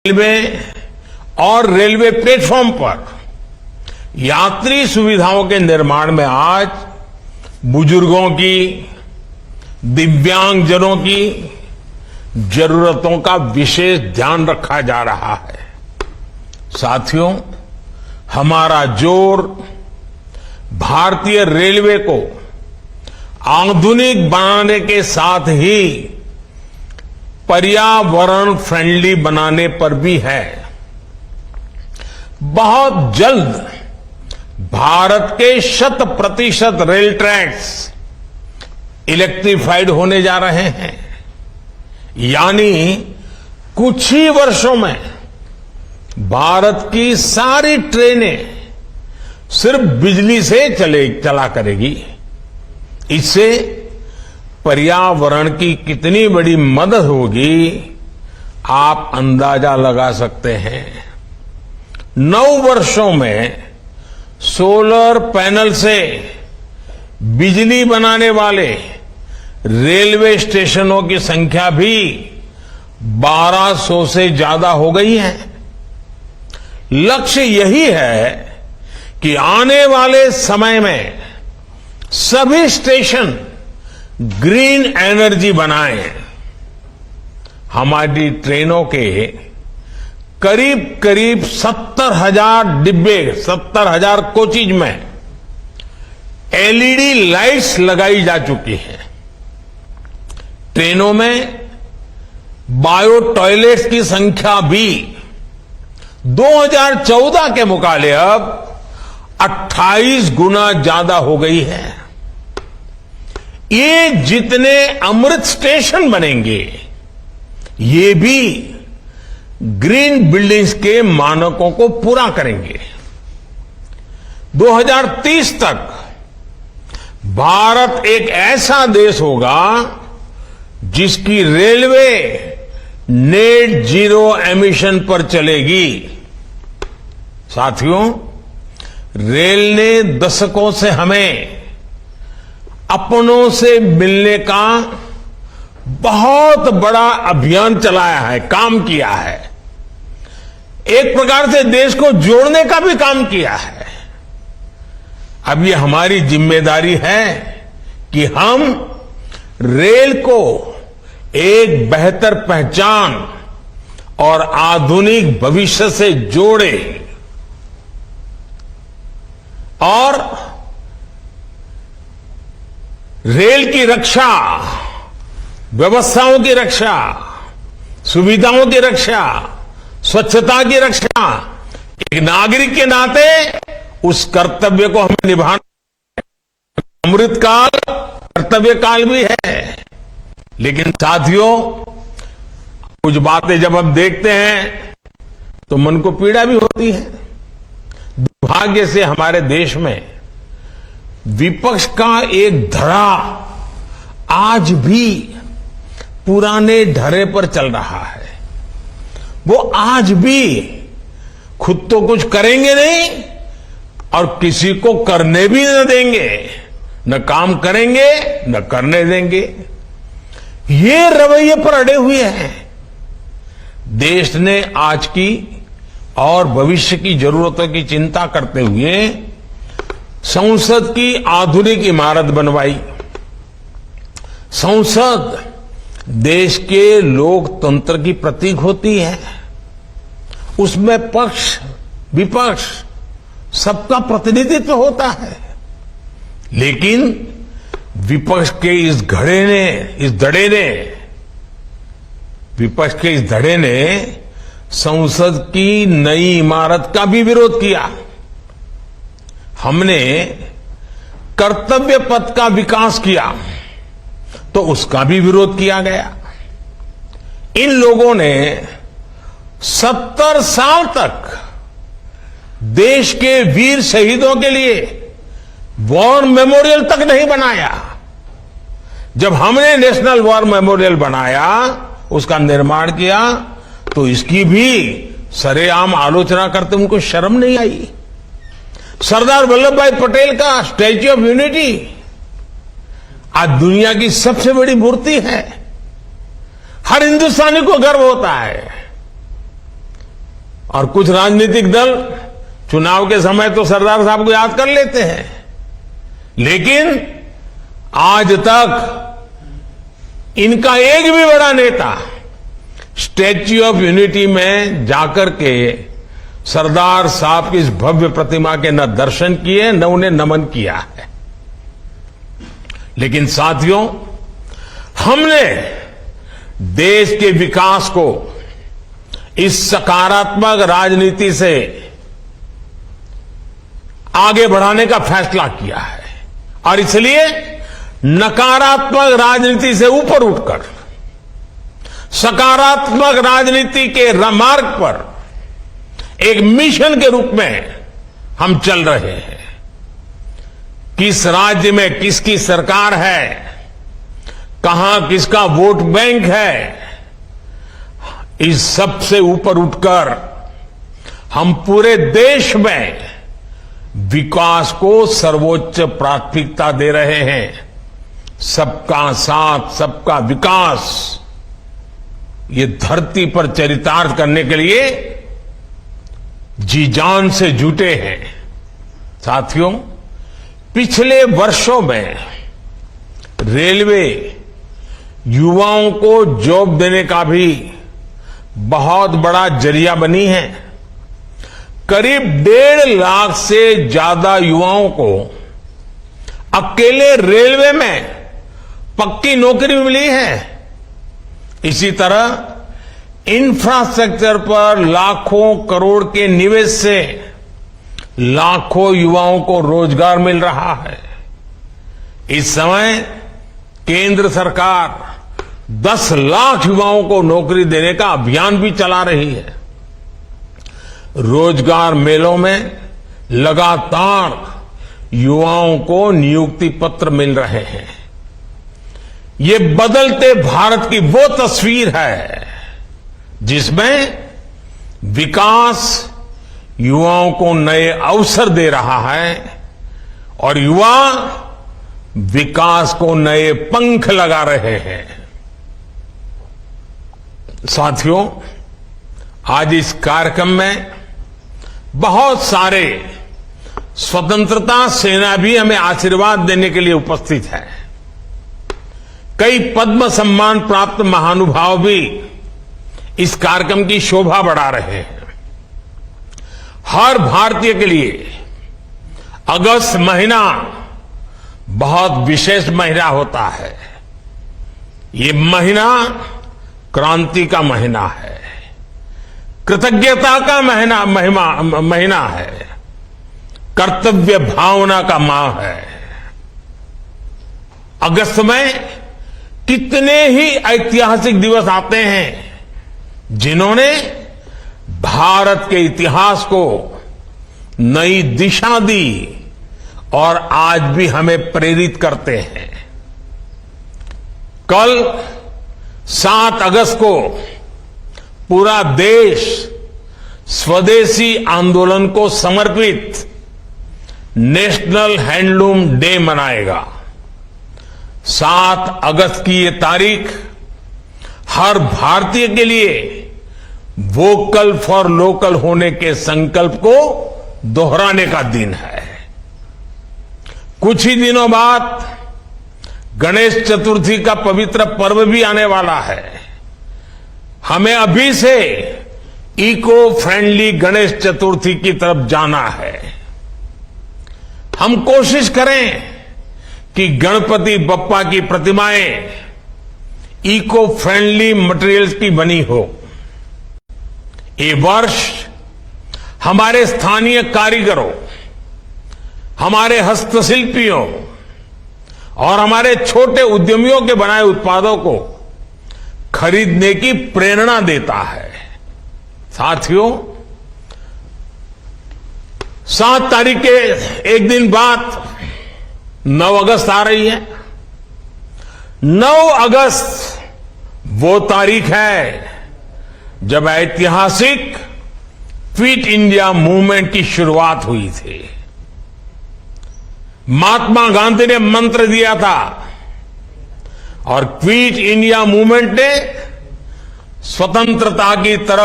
Railway और railway platform पर यात्री सुविधाओं के निर्माण में आज बुजुर्गों की, दिव्यांगजनों की जरूरतों का विशेष ध्यान रखा जा रहा है। साथियों, हमारा जोर भारतीय रेलवे को आधुनिक बनाने के साथ ही पर्यावरण फ्रेंडली बनाने पर भी है। बहुत जल्द भारत के 100% रेल ट्रैक्स इलेक्ट्रीफाइड होने जा रहे हैं, यानी कुछ ही वर्षों में भारत की सारी ट्रेनें सिर्फ बिजली से चला करेगी। इससे पर्यावरण की कितनी बड़ी मदद होगी, आप अंदाजा लगा सकते हैं। 9 वर्षों में सोलर पैनल से बिजली बनाने वाले रेलवे स्टेशनों की संख्या भी 1200 से ज्यादा हो गई है। लक्ष्य यही है कि आने वाले समय में सभी स्टेशन ग्रीन एनर्जी बनाएं। हमारी ट्रेनों के करीब 70,000 डिब्बे, 70,000 कोचेज में एलईडी लाइट्स लगाई जा चुकी हैं। ट्रेनों में बायो टॉयलेट्स की संख्या भी 2014 के मुकाबले अब 28 गुना ज्यादा हो गई है। ये जितने अमृत स्टेशन बनेंगे, ये भी ग्रीन बिल्डिंग्स के मानकों को पूरा करेंगे। 2030 तक भारत एक ऐसा देश होगा जिसकी रेलवे नेट जीरो एमिशन पर चलेगी। साथियों, रेल ने दशकों से हमें अपनों से मिलने का बहुत बड़ा अभियान चलाया है, काम किया है। एक प्रकार से देश को जोड़ने का भी काम किया है। अब ये हमारी जिम्मेदारी है कि हम रेल को एक बेहतर पहचान और आधुनिक भविष्य से जोड़ें और रेल की रक्षा, व्यवस्थाओं की रक्षा, सुविधाओं की रक्षा, स्वच्छता की रक्षा, एक नागरिक के नाते उस कर्तव्य को हमें निभाना। अमृतकाल कर्तव्य काल भी है। लेकिन साथियों, कुछ बातें जब हम देखते हैं तो मन को पीड़ा भी होती है। दुर्भाग्य से हमारे देश में विपक्ष का एक धड़ा आज भी पुराने ढर्रे पर चल रहा है। वो आज भी खुद तो कुछ करेंगे नहीं और किसी को करने भी न देंगे, न काम करेंगे न करने देंगे। ये रवैये पर अड़े हुए हैं। देश ने आज की और भविष्य की जरूरतों की चिंता करते हुए संसद की आधुनिक इमारत बनवाई। संसद देश के लोकतंत्र की प्रतीक होती है। उसमें पक्ष विपक्ष सबका प्रतिनिधित्व होता है। लेकिन विपक्ष के इस धड़े ने संसद की नई इमारत का भी विरोध किया। हमने कर्तव्य पथ का विकास किया तो उसका भी विरोध किया गया। इन लोगों ने 70 साल तक देश के वीर शहीदों के लिए वॉर मेमोरियल तक नहीं बनाया। जब हमने नेशनल वॉर मेमोरियल बनाया, उसका निर्माण किया, तो इसकी भी सरेआम आलोचना करते उनको शर्म नहीं आई। सरदार वल्लभ भाई पटेल का स्टैच्यू ऑफ यूनिटी आज दुनिया की सबसे बड़ी मूर्ति है। हर हिंदुस्तानी को गर्व होता है। और कुछ राजनीतिक दल चुनाव के समय तो सरदार साहब को याद कर लेते हैं, लेकिन आज तक इनका एक भी बड़ा नेता स्टैच्यू ऑफ यूनिटी में जाकर के सरदार साहब की इस भव्य प्रतिमा के न दर्शन किए न उन्हें नमन किया है। लेकिन साथियों, हमने देश के विकास को इस सकारात्मक राजनीति से आगे बढ़ाने का फैसला किया है और इसलिए नकारात्मक राजनीति से ऊपर उठकर सकारात्मक राजनीति के मार्ग पर एक मिशन के रूप में हम चल रहे हैं। किस राज्य में किसकी सरकार है, कहां किसका वोट बैंक है, इस सब से ऊपर उठकर हम पूरे देश में विकास को सर्वोच्च प्राथमिकता दे रहे हैं। सबका साथ, सबका विकास, ये धरती पर चरितार्थ करने के लिए जी जान से जुटे हैं। साथियों, पिछले वर्षों में रेलवे युवाओं को जॉब देने का भी बहुत बड़ा जरिया बनी है। करीब 1.5 लाख से ज्यादा युवाओं को अकेले रेलवे में पक्की नौकरी मिली है। इसी तरह इंफ्रास्ट्रक्चर पर लाखों करोड़ के निवेश से लाखों युवाओं को रोजगार मिल रहा है। इस समय केंद्र सरकार 10 लाख युवाओं को नौकरी देने का अभियान भी चला रही है। रोजगार मेलों में लगातार युवाओं को नियुक्ति पत्र मिल रहे हैं। ये बदलते भारत की वो तस्वीर है जिसमें विकास युवाओं को नए अवसर दे रहा है और युवा विकास को नए पंख लगा रहे हैं। साथियों, आज इस कार्यक्रम में बहुत सारे स्वतंत्रता सेना भी हमें आशीर्वाद देने के लिए उपस्थित है। कई पद्म सम्मान प्राप्त महानुभाव भी इस कार्यक्रम की शोभा बढ़ा रहे हैं। हर भारतीय के लिए अगस्त महीना बहुत विशेष महीना होता है। ये महीना क्रांति का महीना है, कृतज्ञता का महीना है, कर्तव्य भावना का माह है। अगस्त में कितने ही ऐतिहासिक दिवस आते हैं जिन्होंने भारत के इतिहास को नई दिशा दी और आज भी हमें प्रेरित करते हैं। कल 7 अगस्त को पूरा देश स्वदेशी आंदोलन को समर्पित नेशनल हैंडलूम डे मनाएगा। 7 अगस्त की ये तारीख हर भारतीय के लिए वोकल फॉर लोकल होने के संकल्प को दोहराने का दिन है। कुछ ही दिनों बाद गणेश चतुर्थी का पवित्र पर्व भी आने वाला है। हमें अभी से इको फ्रेंडली गणेश चतुर्थी की तरफ जाना है। हम कोशिश करें कि गणपति बप्पा की प्रतिमाएं इको फ्रेंडली मटेरियल्स की बनी हो। ये वर्ष हमारे स्थानीय कारीगरों, हमारे हस्तशिल्पियों और हमारे छोटे उद्यमियों के बनाए उत्पादों को खरीदने की प्रेरणा देता है। साथियों, 7 तारीख के एक दिन बाद 9 अगस्त आ रही है। 9 अगस्त वो तारीख है जब ऐतिहासिक फिट इंडिया मूवमेंट की शुरुआत हुई थी। महात्मा गांधी ने मंत्र दिया था और क्विट इंडिया मूवमेंट ने स्वतंत्रता की तरफ